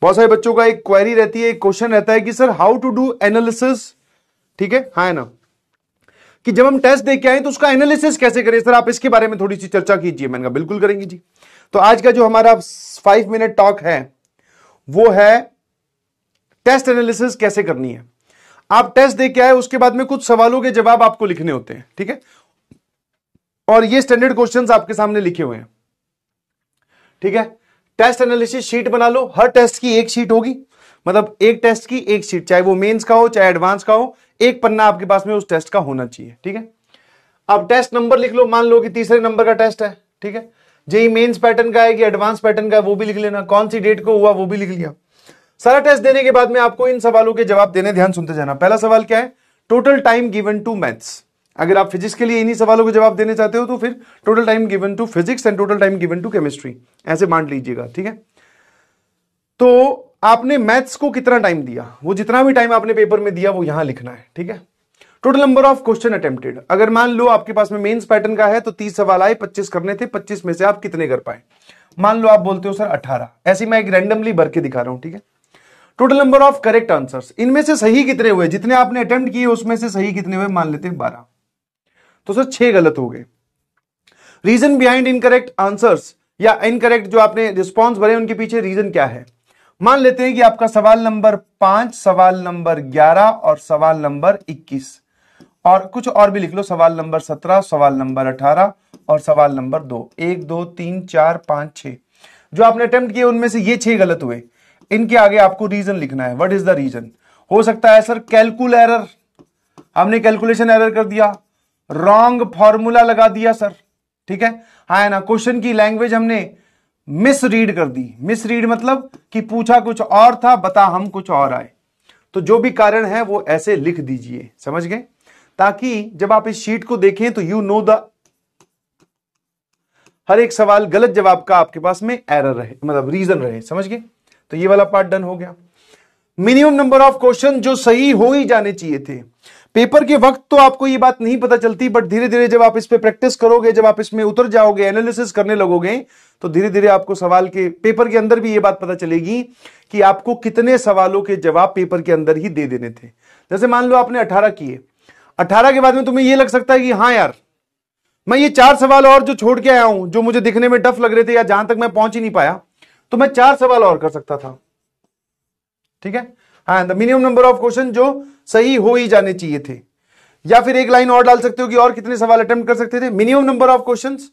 बहुत सारे बच्चों का एक क्वेरी रहती है, एक क्वेश्चन रहता है कि sir how to do analysis, ठीक है, हाँ है ना, कि जब हम टेस्ट दे के आए तो उसका एनालिसिस कैसे करें सर, आप इसके बारे में थोड़ी सी चर्चा कीजिए। मैंने कहा बिल्कुल करेंगे जी। तो आज का जो हमारा 5 मिनट टॉक है वो है टेस्ट एनालिसिस कैसे करनी है। आप टेस्ट दे के आए, उसके बाद में कुछ सवालों के जवाब आपको लिखने होते हैं, ठीक है, और ये स्टैंडर्ड क्वेश्चंस आपके सामने लिखे हुए हैं, ठीक है। टेस्ट एनालिसिस शीट बना लो, हर टेस्ट की एक शीट होगी, मतलब एक टेस्ट की एक शीट, चाहे वो मेंस का हो चाहे एडवांस का हो, एक पन्ना आपके पास में उस टेस्ट का होना चाहिए, ठीक है। अब टेस्ट नंबर लिख लो, मान लो कि तीसरे नंबर का टेस्ट है, ठीक है, जेई मेंस पैटर्न का है कि एडवांस पैटर्न का है वो भी लिख लेना, कौन सी डेट को हुआ वो भी लिख लिया। सारा टेस्ट देने के बाद में आपको इन सवालों के जवाब देने, ध्यान सुनते जाना। पहला सवाल क्या है, total time given to maths. अगर आप फिजिक्स के लिए इन्हीं सवालों के जवाब देने चाहते हो तो फिर total time given to physics and total time given to chemistry, ऐसे बांट लीजिएगा, ठीक है। तो आपने मैथ्स को कितना टाइम दिया, वो जितना भी टाइम आपने पेपर में दिया वो यहां लिखना है, ठीक है। Total number of question attempted, अगर मान लो आपके पास में मेंस पैटर्न का है तो 30 सवाल आए, 25 करने थे, 25 में से आप कितने कर पाए। मान लो आप बोलते हो सर 18, ऐसे मैं एक रैंडमली भर के दिखा रहा हूं, ठीक है। Total number of correct answers, इनमें से सही कितने हुए, जितने आपने अटेम्प्ट किए उसमें से सही कितने हुए, मान लेते हैं 12, तो सर 6 गलत हो गए। रीजन बिहाइंड इनकरेक्ट आंसर्स या इनकरेक्ट जो आपने रिस्पॉन्स भरे उनके पीछे रीजन क्या है। मान लेते हैं कि आपका सवाल नंबर 5, सवाल नंबर 11 और सवाल नंबर 21 और कुछ और भी लिख लो, सवाल नंबर 17, सवाल नंबर 18 और सवाल नंबर 2, 1 2 3 4 5 6 जो आपने अटेम्प्ट किए उनमें से ये 6 गलत हुए। इनके आगे आपको रीजन लिखना है, व्हाट इज द रीजन। हो सकता है सर कैलकुल एरर, हमने कैलकुलेशन एरर कर दिया, रॉन्ग फॉर्मूला लगा दिया सर, ठीक है, हाँ ना, क्वेश्चन की लैंग्वेज हमने मिस रीड कर दी। मिस रीड मतलब कि पूछा कुछ और था, बता हम कुछ और आए। तो जो भी कारण है वो ऐसे लिख दीजिए, समझ गए, ताकि जब आप इस शीट को देखें तो यू नो द हर एक सवाल गलत जवाब का आपके पास में एरर रहे, मतलब रीजन रहे, समझ गए। तो ये वाला पार्ट डन हो गया। मिनिमम नंबर ऑफ क्वेश्चन जो सही हो ही जाने चाहिए थे। पेपर के वक्त तो आपको ये बात नहीं पता चलती, बट धीरे धीरे जब आप इस पे प्रैक्टिस करोगे, जब आप इसमें उतर जाओगे, एनालिसिस करने लगोगे, तो धीरे धीरे आपको सवाल के पेपर के अंदर भी ये बात पता चलेगी कि आपको कितने सवालों के जवाब पेपर के अंदर ही दे देने थे। जैसे मान लो आपने 18 किए, 18 के बाद में तुम्हें यह लग सकता है कि हाँ यार मैं ये 4 सवाल और जो छोड़ के आया हूं, जो मुझे दिखने में टफ लग रहे थे या जहां तक मैं पहुंच ही नहीं पाया, तो मैं 4 सवाल और कर सकता था, ठीक है। हाँ, the minimum number of question जो सही हो ही जाने चाहिए थे। या फिर एक लाइन और डाल सकते हो कि और कितने सवाल अटेम्प्ट कर सकते थे, मिनिमम नंबर ऑफ क्वेश्चंस,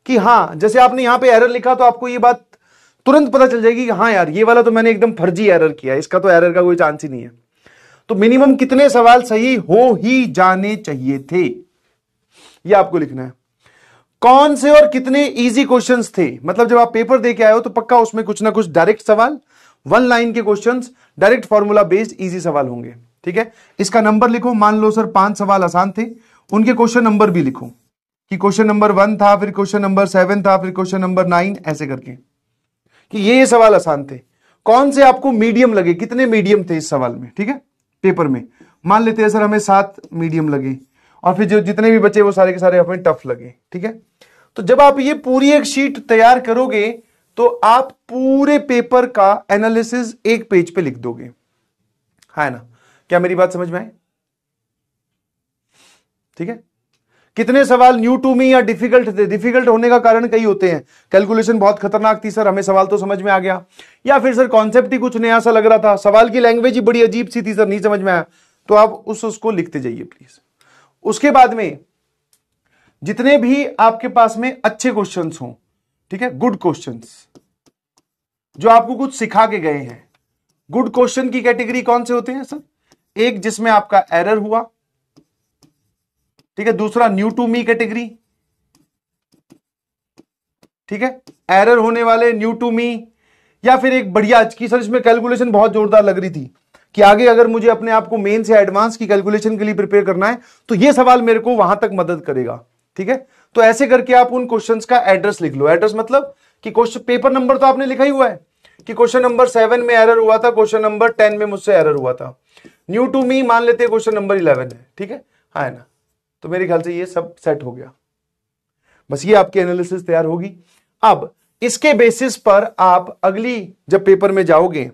कि हाँ जैसे आपने यहां पे एरर लिखा तो आपको ये बात तुरंत पता चल जाएगी कि हाँ यार ये वाला तो मैंने एकदम फर्जी एरर किया, इसका तो एरर का कोई चांस ही नहीं है। तो मिनिमम कितने सवाल सही हो ही जाने चाहिए थे, ये आपको लिखना है। कौन से और कितने इजी क्वेश्चंस थे, मतलब जब आप पेपर दे के आए हो तो पक्का उसमें कुछ ना कुछ डायरेक्ट सवाल, 1 लाइन के questions, direct formula based easy सवाल होंगे, ठीक है। इसका नंबर लिखो, मान लो सर 5 सवाल आसान थे, उनके क्वेश्चन नंबर भी लिखो कि क्वेश्चन नंबर 1 था, फिर क्वेश्चन नंबर 7 था, फिर क्वेश्चन नंबर 9, ऐसे करके कि ये सवाल आसान थे। कौन से आपको मीडियम लगे, कितने मीडियम थे इस सवाल में, ठीक है, पेपर में। मान लेते हैं सर हमें 7 मीडियम लगे और फिर जो जितने भी बचे वो सारे के सारे हमें टफ लगे, ठीक है। तो जब आप ये पूरी एक शीट तैयार करोगे तो आप पूरे पेपर का एनालिसिस एक पेज पे लिख दोगे, है ना। क्या मेरी बात समझ में आई, ठीक है। कितने सवाल न्यू टू मी या डिफिकल्ट थे, डिफिकल्ट होने का कारण कई होते हैं, कैलकुलेशन बहुत खतरनाक थी सर, हमें सवाल तो समझ में आ गया, या फिर सर कॉन्सेप्ट ही कुछ नया सा लग रहा था, सवाल की लैंग्वेज ही बड़ी अजीब सी थी सर, नहीं समझ में आया, तो आप उसको लिखते जाइए प्लीज। उसके बाद में जितने भी आपके पास में अच्छे क्वेश्चंस हों, ठीक है, गुड क्वेश्चंस जो आपको कुछ सिखा के गए हैं। गुड क्वेश्चन की कैटेगरी कौन से होते हैं सर, एक जिसमें आपका एरर हुआ, ठीक है, दूसरा न्यू टू मी कैटेगरी, ठीक है, एरर होने वाले न्यू टू मी, या फिर एक बढ़िया की सर इसमें कैलकुलेशन बहुत जोरदार लग रही थी कि आगे अगर मुझे अपने आप को मेन से एडवांस की कैलकुलेशन के लिए प्रिपेयर करना है तो ये सवाल मेरे को वहां तक मदद करेगा, ठीक है। तो ऐसे करके आप उन क्वेश्चंस का एड्रेस लिख लो। एड्रेस मतलब कि क्वेश्चन पेपर नंबर तो आपने लिखा ही हुआ है कि क्वेश्चन नंबर 7 में एरर हुआ था, क्वेश्चन नंबर 10 में मुझसे एरर हुआ था, न्यू टू मी मान लेते हैं क्वेश्चन नंबर 11 है, ठीक है, हाँ है ना। तो मेरे ख्याल से ये सब सेट हो गया, बस ये आपकी एनालिसिस तैयार होगी। अब इसके बेसिस पर आप अगली जब पेपर में जाओगे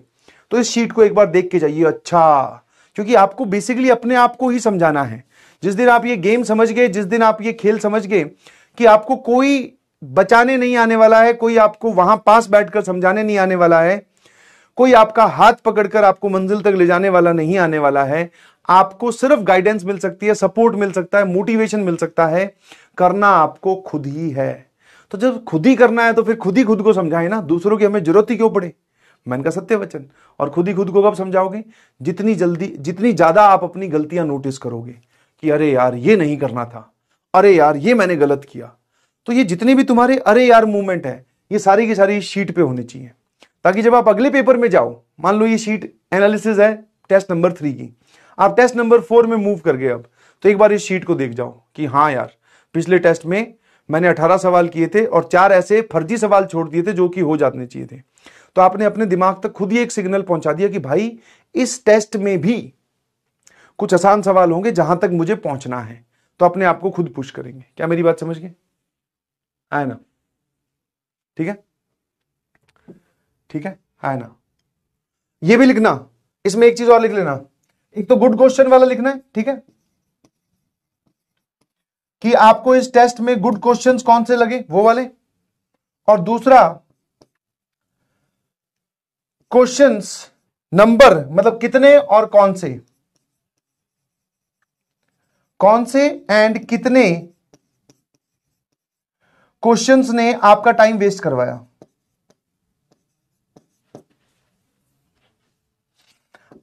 तो इस शीट को एक बार देख के जाइए। अच्छा, क्योंकि आपको बेसिकली अपने आप को ही समझाना है। जिस दिन आप ये गेम समझ गए, जिस दिन आप ये खेल समझ गए कि आपको कोई बचाने नहीं आने वाला है, कोई आपको वहां पास बैठकर समझाने नहीं आने वाला है, कोई आपका हाथ पकड़कर आपको मंजिल तक ले जाने वाला नहीं आने वाला है, आपको सिर्फ गाइडेंस मिल सकती है, सपोर्ट मिल सकता है, मोटिवेशन मिल सकता है, करना आपको खुद ही है। तो जब खुद ही करना है तो फिर खुद ही खुद को समझाए ना, दूसरों की हमें जरूरत ही क्यों पड़े। मन का सत्य वचन। और खुद ही खुद को कब समझाओगे? जितनी जल्दी, जितनी ज्यादा आप अपनी गलतियां नोटिस करोगे कि अरे यार ये नहीं करना था, अरे यार ये मैंने गलत किया, तो ये जितनी भी तुम्हारे अरे यार मूवमेंट है, ये सारी की सारी शीट पे होनी चाहिए, ताकि जब आप अगले पेपर में जाओ, मान लो ये शीट एनालिसिस है टेस्ट नंबर 3 की, आप टेस्ट नंबर 4 में मूव कर गए अब, तो एक बार इस शीट को देख जाओ कि हाँ यार पिछले टेस्ट में मैंने 18 सवाल किए थे और 4 ऐसे फर्जी सवाल छोड़ दिए थे जो कि हो जाने चाहिए थे। तो आपने अपने दिमाग तक खुद ही एक सिग्नल पहुंचा दिया कि भाई इस टेस्ट में भी कुछ आसान सवाल होंगे जहां तक मुझे पहुंचना है। तो अपने आप को खुद पुश करेंगे। क्या मेरी बात समझ गए? है ना? ठीक है, ठीक है ना? ये भी लिखना, इसमें एक चीज और लिख लेना, एक तो गुड क्वेश्चन वाला लिखना है, ठीक है, कि आपको इस टेस्ट में गुड क्वेश्चंस कौन से लगे वो वाले, और दूसरा क्वेश्चंस नंबर, मतलब कितने और कौन से एंड कितने क्वेश्चंस ने आपका टाइम वेस्ट करवाया।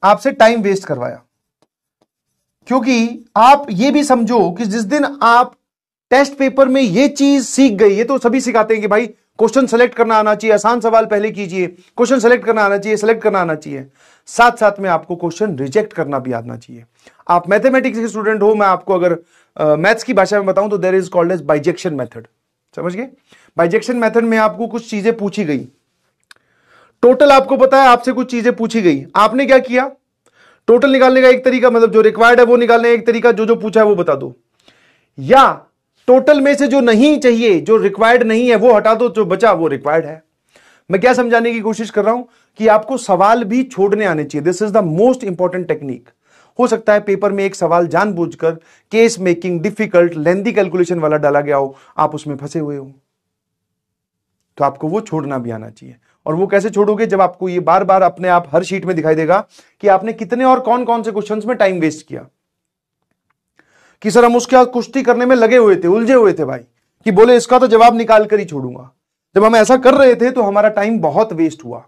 आपसे टाइम वेस्ट करवाया, क्योंकि आप ये भी समझो कि जिस दिन आप टेस्ट पेपर में ये चीज सीख गए, ये तो सभी सिखाते हैं कि भाई क्वेश्चन सेलेक्ट करना आना चाहिए, आसान सवाल पहले कीजिए, क्वेश्चन सेलेक्ट करना आना चाहिए, सेलेक्ट करना आना चाहिए, साथ साथ में आपको क्वेश्चन रिजेक्ट करना भी आना चाहिए। आप मैथमेटिक्स के स्टूडेंट हो, मैं आपको अगर मैथ्स की भाषा में बताऊं तो there is called as bisection method. समझ गए? बाइजेक्शन मेथड में आपको कुछ चीजें पूछी गई, टोटल आपको पता है, आपसे कुछ चीजें पूछी गई, आपने क्या किया, टोटल निकालने का एक तरीका, मतलब जो रिक्वायर्ड है वो निकालने का एक तरीका, जो जो पूछा है वो बता दो, या टोटल में से जो नहीं चाहिए, जो रिक्वायर्ड नहीं है वो हटा दो, जो बचा वो रिक्वायर्ड है। मैं क्या समझाने की कोशिश कर रहा हूं कि आपको सवाल भी छोड़ने आने चाहिए। This is the most important technique. हो सकता है पेपर में एक सवाल जानबूझकर case making, difficult, lengthy calculation वाला डाला गया हो, आप उसमें फंसे हुए हो, तो आपको वो छोड़ना भी आना चाहिए। और वो कैसे छोड़ोगे? जब आपको ये बार बार अपने आप हर शीट में दिखाई देगा कि आपने कितने और कौन कौन से क्वेश्चंस में टाइम वेस्ट किया, कि सर हम उसके कुश्ती करने में लगे हुए थे, उलझे हुए थे भाई, कि बोले इसका तो जवाब निकाल कर ही छोड़ूंगा। जब हम ऐसा कर रहे थे तो हमारा टाइम बहुत वेस्ट हुआ।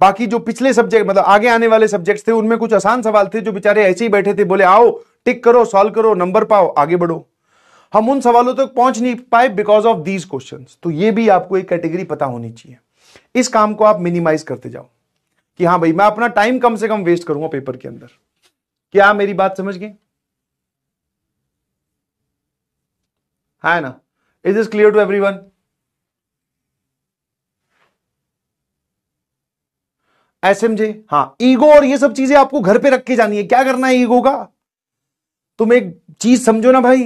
बाकी जो पिछले सब्जेक्ट, मतलब आगे आने वाले सब्जेक्ट्स थे, उनमें कुछ आसान सवाल थे, जो बेचारे ऐसे ही बैठे थे, बोले आओ टिक करो, सॉल्व करो, नंबर पाओ, आगे बढ़ो। हम उन सवालों तक पहुंच नहीं पाए बिकॉज ऑफ दीज क्वेश्चंस। तो ये भी आपको एक कैटेगरी पता होनी चाहिए। इस काम को आप मिनिमाइज करते जाओ कि हाँ भाई मैं अपना टाइम कम से कम वेस्ट करूंगा पेपर के अंदर। क्या मेरी बात समझ गए? है ना? Is this clear to everyone? SMJ, हाँ, ईगो और ये सब चीजें आपको घर पे रख के जानी है। क्या करना है ईगो का? तुम एक चीज समझो ना भाई,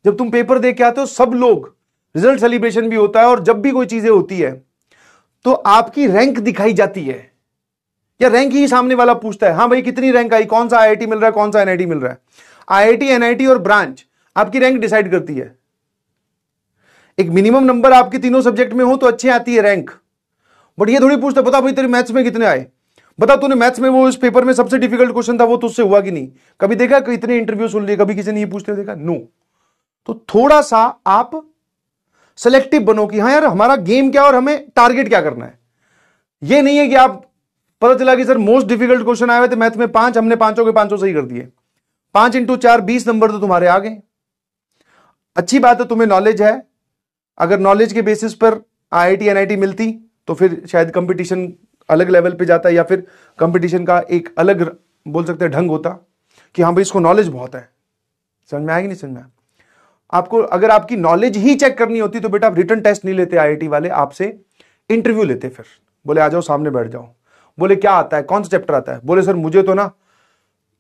जब तुम पेपर दे के आते हो, सब लोग, रिजल्ट सेलिब्रेशन भी होता है, और जब भी कोई चीजें होती है तो आपकी रैंक दिखाई जाती है, या रैंक ही सामने वाला पूछता है, हाँ भाई कितनी रैंक आई, कौन सा आईआईटी मिल रहा है, कौन सा एनआईटी मिल रहा है। आईआईटी, एनआईटी और ब्रांच आपकी रैंक डिसाइड करती है। एक मिनिमम नंबर आपके तीनों सब्जेक्ट में हो तो अच्छी आती है रैंक। बट ये थोड़ी पूछता, बता भाई तेरे मैथ्स में कितने आए, बता तूने मैथ्स में वो इस पेपर में सबसे डिफिकल्ट क्वेश्चन था वो तुझसे हुआ कि नहीं। कभी देखा कितने इंटरव्यू सुन लिए, कभी किसी ने ये पूछते देखा? नो। तो थोड़ा सा आप सेलेक्टिव बनो कि हाँ यार हमारा गेम क्या और हमें टारगेट क्या करना है। ये नहीं है कि आप, पता चला कि सर मोस्ट डिफिकल्ट क्वेश्चन आए हुए थे मैथ में 5, हमने पांचों के पांचों सही कर दिए, 5 × 4 20 नंबर तो तुम्हारे आ गए। अच्छी बात है, तुम्हें नॉलेज है। अगर नॉलेज के बेसिस पर आईआईटी एनआईटी मिलती तो फिर शायद कंपटीशन अलग लेवल पे जाता, या फिर कंपटीशन का एक अलग बोल सकते हैं ढंग होता कि हाँ भाई इसको नॉलेज बहुत है। समझ में आएगी? नहीं समझ में? आपको अगर आपकी नॉलेज ही चेक करनी होती तो बेटा आप रिटन टेस्ट नहीं लेते आईआईटी वाले, आपसे इंटरव्यू लेते। फिर बोले आ जाओ सामने बैठ जाओ, बोले क्या आता है, कौन सा चैप्टर आता है, बोले सर मुझे तो ना,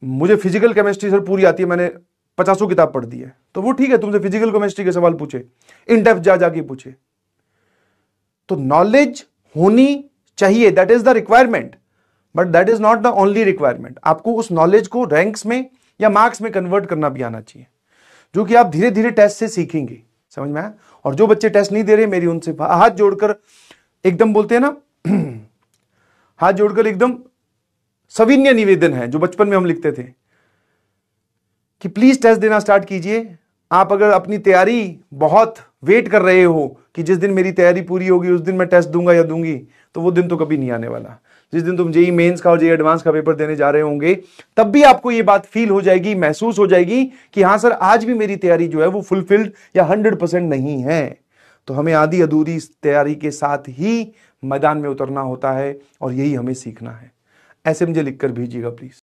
मुझे फिजिकल केमिस्ट्री सर पूरी आती है, मैंने 50 किताब पढ़ दी है। तो वो ठीक है, तुमसे फिजिकल केमिस्ट्री के सवाल पूछे, इन डेप्थ जा जाके पूछे। तो नॉलेज होनी चाहिए, that is the requirement. But that is not the only requirement. आपको उस नॉलेज को रैंक्स में या मार्क्स में कन्वर्ट करना भी आना चाहिए, जो कि आप धीरे धीरे टेस्ट से सीखेंगे। समझ में आया? और जो बच्चे टेस्ट नहीं दे रहे, मेरी उनसे हाथ जोड़कर एकदम बोलते हैं ना हाथ जोड़कर एकदम सविनय निवेदन है, जो बचपन में हम लिखते थे कि प्लीज टेस्ट देना स्टार्ट कीजिए। आप अगर अपनी तैयारी बहुत वेट कर रहे हो कि जिस दिन मेरी तैयारी पूरी होगी उस दिन मैं टेस्ट दूंगा या दूंगी, तो वो दिन तो कभी नहीं आने वाला। जिस दिन तुम जेई मेंस का और जेई एडवांस का पेपर देने जा रहे होंगे, तब भी आपको ये बात फील हो जाएगी, महसूस हो जाएगी कि हाँ सर, आज भी मेरी तैयारी जो है वो फुलफिल्ड या 100% नहीं है। तो हमें आधी अधूरी तैयारी के साथ ही मैदान में उतरना होता है और यही हमें सीखना है। ऐसे मुझे लिखकर भेजिएगा प्लीज।